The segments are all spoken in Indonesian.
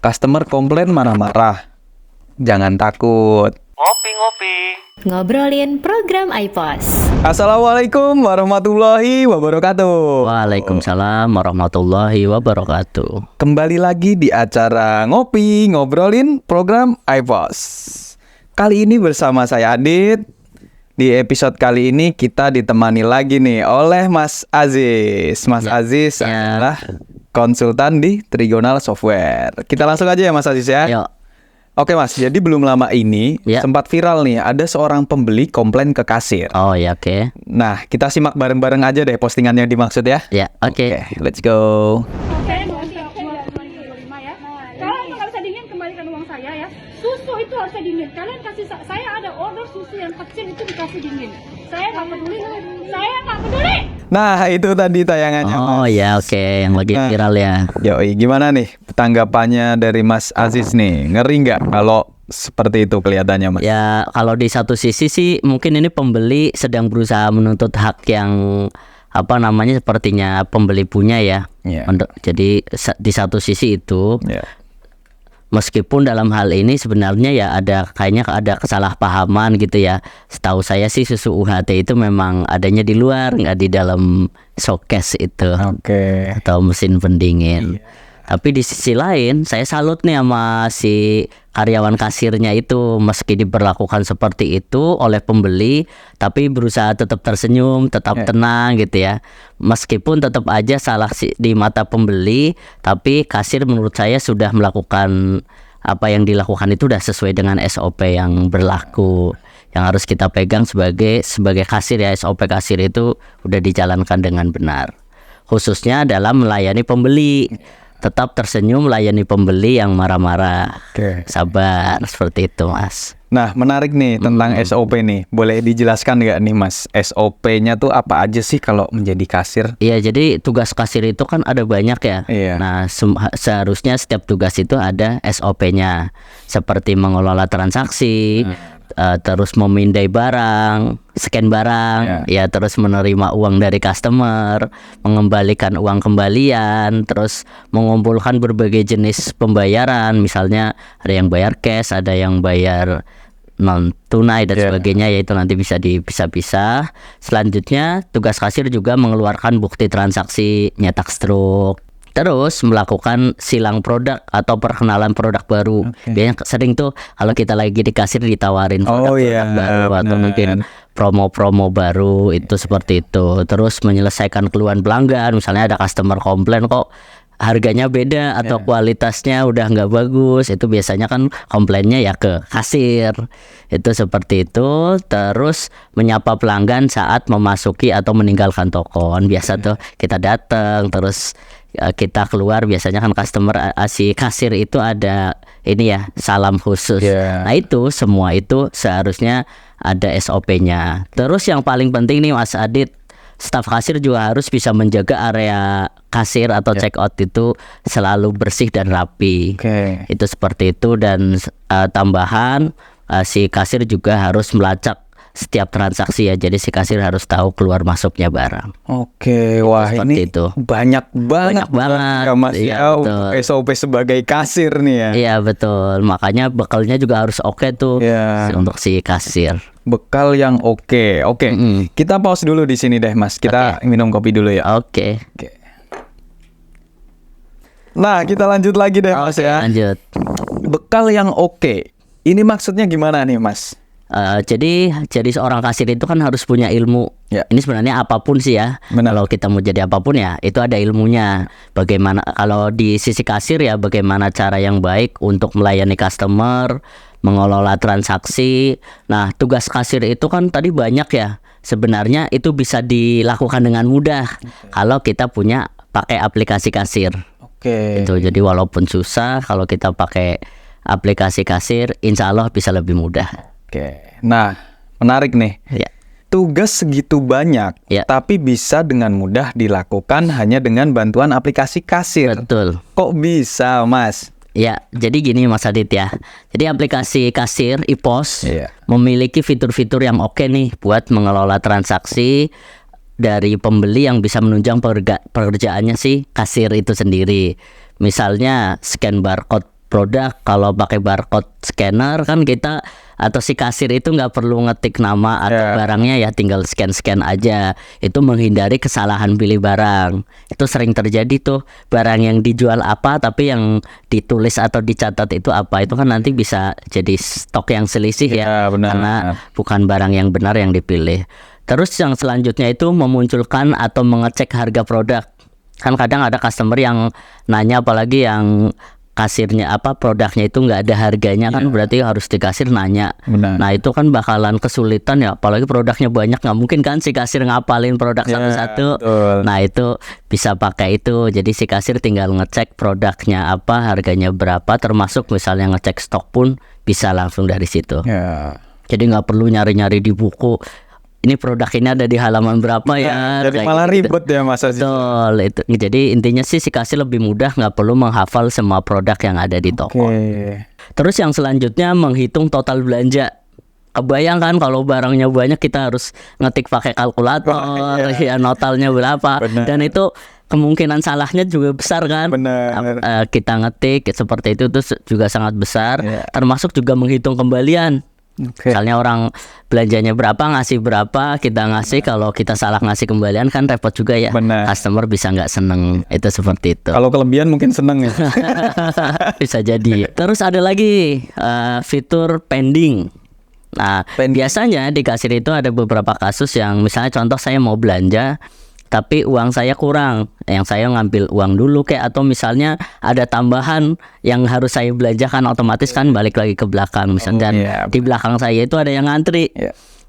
Customer komplain marah-marah. Jangan takut. Ngopi-ngopi. Ngobrolin program iPos. Assalamualaikum warahmatullahi wabarakatuh. Waalaikumsalam warahmatullahi wabarakatuh. Kembali lagi di acara Ngopi Ngobrolin program iPos. Kali ini bersama saya Adit. Di episode kali ini kita ditemani lagi nih oleh Mas Aziz. Mas Aziz adalah konsultan di Trigonal Software. Kita langsung aja ya Mas Aziz ya. Yuk. Oke Mas, jadi belum lama ini sempat viral nih, ada seorang pembeli komplain ke kasir. Oh ya, oke. Nah, kita simak bareng-bareng aja deh postingan yang dimaksud ya. Ya, oke. Let's go. Saya mau untuk 2025 ya. Kalau nggak bisa dingin, kembalikan uang saya ya. Susu itu harusnya dingin. Kalian kasih saya ada order susu yang kecil itu dikasih dingin. Saya nggak peduli. Saya nggak peduli. Nah, itu tadi tayangannya. Oh Mas. ya, oke, yang lagi viral ya. Yoi, gimana nih tanggapannya dari Mas Aziz nih? Ngeri nggak kalau seperti itu kelihatannya Mas? Ya, kalau di satu sisi sih mungkin ini pembeli sedang berusaha menuntut hak yang sepertinya pembeli punya ya. Iya. Jadi di satu sisi itu Ya. meskipun dalam hal ini sebenarnya ya kayaknya ada kesalahpahaman gitu ya. Setahu saya sih susu UHT itu memang adanya di luar, nggak di dalam showcase itu Oke. atau mesin pendingin. Tapi di sisi lain saya salut nih sama si karyawan kasirnya itu, meski diperlakukan seperti itu oleh pembeli tapi berusaha tetap tersenyum, tetap tenang gitu ya. Meskipun tetap aja salah di mata pembeli, tapi kasir menurut saya sudah melakukan apa yang dilakukan itu udah sesuai dengan SOP yang berlaku. Yang harus kita pegang sebagai kasir ya, SOP kasir itu udah dijalankan dengan benar. Khususnya dalam melayani pembeli. Tetap tersenyum melayani pembeli yang marah-marah. Oke. Sabar, seperti itu Mas. Nah, menarik nih tentang SOP nih. Boleh dijelaskan nggak nih Mas? SOP-nya tuh apa aja sih kalau menjadi kasir? Iya, jadi tugas kasir itu kan ada banyak ya. Iya. Nah, seharusnya setiap tugas itu ada SOP-nya. Seperti mengelola transaksi, terus memindai barang, scan barang, ya terus menerima uang dari customer, mengembalikan uang kembalian, terus mengumpulkan berbagai jenis pembayaran. Misalnya ada yang bayar cash, ada yang bayar non tunai dan sebagainya, yaitu nanti bisa dipisah-pisah. Selanjutnya tugas kasir juga mengeluarkan bukti transaksi, nyetak struk, terus melakukan silang produk atau perkenalan produk baru. Biasanya sering tuh kalau kita lagi di kasir ditawarin produk baru atau mungkin promo-promo baru itu seperti itu. Terus menyelesaikan keluhan pelanggan, misalnya ada customer komplain kok harganya beda atau kualitasnya udah nggak bagus, itu biasanya kan komplainnya ya ke kasir. Itu seperti itu. Terus menyapa pelanggan saat memasuki atau meninggalkan toko. Kan biasa tuh kita datang terus kita keluar, biasanya kan customer si kasir itu ada ini ya, salam khusus. Nah itu semua itu seharusnya ada SOP-nya. Terus yang paling penting nih Mas Adit, staf kasir juga harus bisa menjaga area kasir atau check out itu selalu bersih dan rapi. Itu seperti itu. Dan tambahan si kasir juga harus melacak setiap transaksi ya. Jadi si kasir harus tahu keluar masuknya barang. Oke, wah ini itu banyak banget ya Mas ya, SOP sebagai kasir nih ya. Iya betul, makanya bekalnya juga harus oke tuh untuk si kasir. Bekal yang oke. Kita pause dulu di sini deh Mas. Kita minum kopi dulu ya. Oke. Nah, kita lanjut lagi deh Mas ya. Lanjut. Bekal yang oke. Ini maksudnya gimana nih Mas? Jadi seorang kasir itu kan harus punya ilmu. Ini sebenarnya apapun sih ya. Kalau kita mau jadi apapun ya, itu ada ilmunya. Bagaimana kalau di sisi kasir ya, bagaimana cara yang baik untuk melayani customer, mengelola transaksi. Nah, tugas kasir itu kan tadi banyak ya. Sebenarnya itu bisa dilakukan dengan mudah kalau kita punya pakai aplikasi kasir. Itu jadi walaupun susah, kalau kita pakai aplikasi kasir, insya Allah bisa lebih mudah. Nah, menarik nih. Tugas segitu banyak, tapi bisa dengan mudah dilakukan hanya dengan bantuan aplikasi kasir. Betul. Kok bisa, Mas? Ya, jadi gini Mas Adit ya. Jadi aplikasi kasir iPos memiliki fitur-fitur yang oke nih buat mengelola transaksi dari pembeli yang bisa menunjang pekerjaannya si kasir itu sendiri. Misalnya scan barcode produk. Kalau pakai barcode scanner kan kita atau si kasir itu nggak perlu ngetik nama atau barangnya ya, tinggal scan aja. Itu menghindari kesalahan pilih barang. Itu sering terjadi tuh, barang yang dijual apa tapi yang ditulis atau dicatat itu apa, itu kan nanti bisa jadi stok yang selisih ya, benar. karena bukan barang yang benar yang dipilih. Terus yang selanjutnya itu memunculkan atau mengecek harga produk. Kan kadang ada customer yang nanya, apalagi yang kasirnya produknya itu nggak ada harganya kan, berarti harus di kasir nanya. Benar. Nah itu kan bakalan kesulitan ya, apalagi produknya banyak, nggak mungkin kan si kasir ngapalin produk satu-satu. Betul. Nah itu bisa pakai itu, jadi si kasir tinggal ngecek produknya apa, harganya berapa, termasuk misalnya ngecek stok pun bisa langsung dari situ. Ya. Jadi nggak perlu nyari-nyari di buku, ini produk ini ada di halaman berapa ya. Jadi kayak malah gitu. ribet ya Mas Aziz. Betul itu. Jadi intinya sih si kasir lebih mudah, nggak perlu menghafal semua produk yang ada di toko. Terus yang selanjutnya menghitung total belanja. Kebayang kan kalau barangnya banyak kita harus ngetik pakai kalkulator, ya notalnya berapa. Benar. Dan itu kemungkinan salahnya juga besar kan. Benar. Kita ngetik seperti itu tuh juga sangat besar. Ya. Termasuk juga menghitung kembalian. Misalnya orang belanjanya berapa, ngasih berapa, kita ngasih, kalau kita salah ngasih kembalian kan repot juga ya. Benar. Customer bisa nggak seneng, itu seperti itu. Kalau kelebihan mungkin seneng ya. Bisa jadi. Terus ada lagi fitur pending. Nah biasanya di kasir itu ada beberapa kasus yang misalnya contoh saya mau belanja tapi uang saya kurang, yang saya ngambil uang dulu kayak, atau misalnya ada tambahan yang harus saya belanjakan, otomatis kan balik lagi ke belakang misalnya, dan di belakang saya itu ada yang ngantri.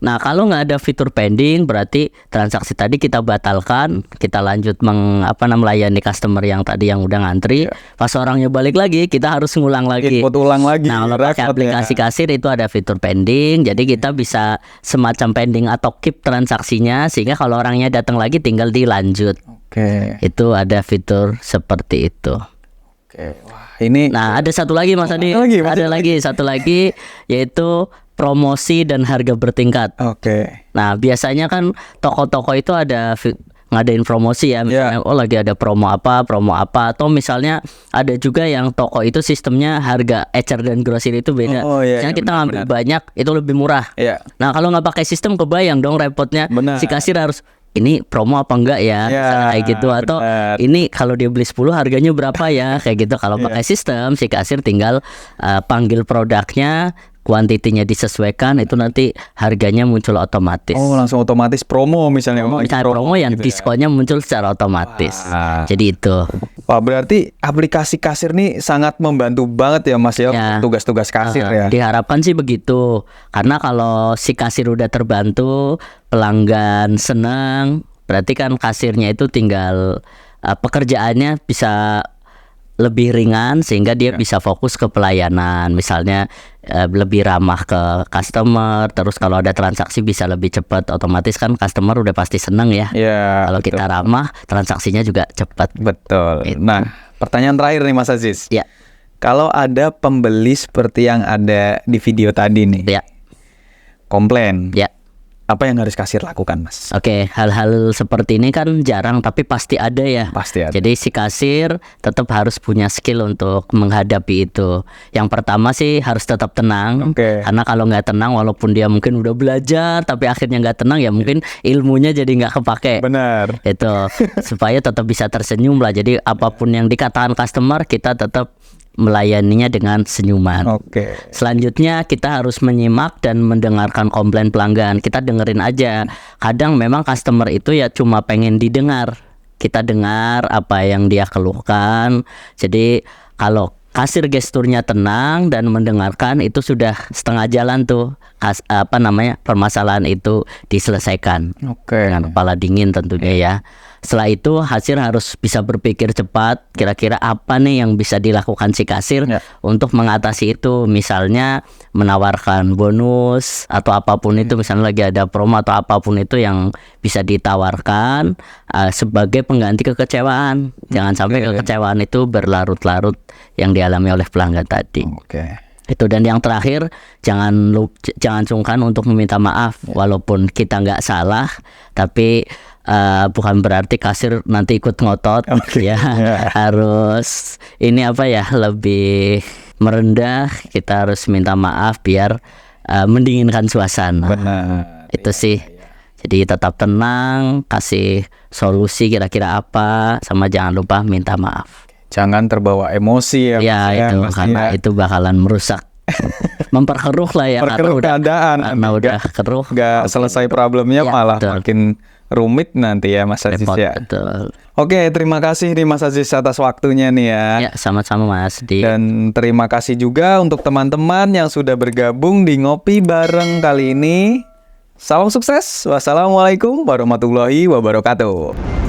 Nah kalau nggak ada fitur pending, berarti transaksi tadi kita batalkan, kita lanjut melayani customer yang tadi yang udah ngantri. Pas orangnya balik lagi, kita harus ngulang lagi. Input ulang lagi. Nah kalau pakai aplikasi kasir itu ada fitur pending, jadi kita bisa semacam pending atau keep transaksinya, sehingga kalau orangnya datang lagi tinggal dilanjut. Itu ada fitur seperti itu. Wah, ini. Nah ada satu lagi Mas Adi, ada lagi satu lagi, yaitu promosi dan harga bertingkat. Nah biasanya kan toko-toko itu ada ngadain promosi ya, misalnya lagi ada promo apa, atau misalnya ada juga yang toko itu sistemnya harga ecer dan grosir itu beda. Misalnya kita ngambil banyak itu lebih murah. Nah kalau nggak pakai sistem, kebayang dong repotnya. Si kasir harus, ini promo apa enggak ya, kayak gitu, atau ini kalau dia beli 10 harganya berapa ya, kayak gitu. Kalau pakai sistem, si kasir tinggal panggil produknya, kuantitinya disesuaikan, itu nanti harganya muncul otomatis. Langsung otomatis promo misalnya. Promo yang gitu diskonnya muncul secara otomatis. Jadi itu. Wah, berarti aplikasi kasir nih sangat membantu banget ya Mas ya, tugas-tugas kasir ya. Diharapkan sih begitu. Karena kalau si kasir udah terbantu, pelanggan senang, berarti kan kasirnya itu tinggal pekerjaannya bisa lebih ringan, sehingga dia bisa fokus ke pelayanan, misalnya lebih ramah ke customer. Terus kalau ada transaksi bisa lebih cepat, otomatis kan customer udah pasti seneng ya. Kalau kita ramah, transaksinya juga cepat. Betul. Nah pertanyaan terakhir nih Mas Aziz. Kalau ada pembeli seperti yang ada di video tadi nih, komplain, apa yang harus kasir lakukan Mas? Hal-hal seperti ini kan jarang, tapi pasti ada ya. Pasti ada. Jadi si kasir tetap harus punya skill untuk menghadapi itu. Yang pertama sih harus tetap tenang. Karena kalau nggak tenang, walaupun dia mungkin udah belajar, tapi akhirnya nggak tenang ya, mungkin ilmunya jadi nggak kepake. Benar. Itu supaya tetap bisa tersenyum lah. Jadi apapun yang dikatakan customer, kita tetap melayaninya dengan senyuman. Selanjutnya kita harus menyimak dan mendengarkan komplain pelanggan. Kita dengerin aja. Kadang memang customer itu ya cuma pengen didengar. Kita dengar apa yang dia keluhkan. Jadi kalau kasir gesturnya tenang dan mendengarkan, itu sudah setengah jalan tuh. Permasalahan itu diselesaikan. Dengan kepala dingin tentunya ya. Setelah itu kasir harus bisa berpikir cepat, kira-kira apa nih yang bisa dilakukan si kasir untuk mengatasi itu. Misalnya menawarkan bonus atau apapun itu, misalnya lagi ada promo atau apapun itu yang bisa ditawarkan sebagai pengganti kekecewaan. Jangan sampai kekecewaan itu berlarut-larut yang dialami oleh pelanggan tadi. Itu. Dan yang terakhir, jangan sungkan untuk meminta maaf. Walaupun kita nggak salah, tapi bukan berarti kasir nanti ikut ngotot. Harus lebih merendah, kita harus minta maaf biar mendinginkan suasana. Benar. Itu sih. Jadi tetap tenang, kasih solusi kira-kira apa, sama jangan lupa minta maaf. Jangan terbawa emosi ya. Ya Mas, itu Mas, karena ya. itu bakalan merusak, memperkeruh lah ya, Perkeruh keadaan. karena udah keruh, Nggak selesai problemnya, Ya, malah betul. makin rumit nanti ya Mas Aziz repot. ya. Betul. Oke, terima kasih nih Mas Aziz atas waktunya nih ya. Ya sama-sama Mas Di. Dan terima kasih juga untuk teman-teman yang sudah bergabung di Ngopi Bareng kali ini. Salam sukses. Wassalamualaikum warahmatullahi wabarakatuh.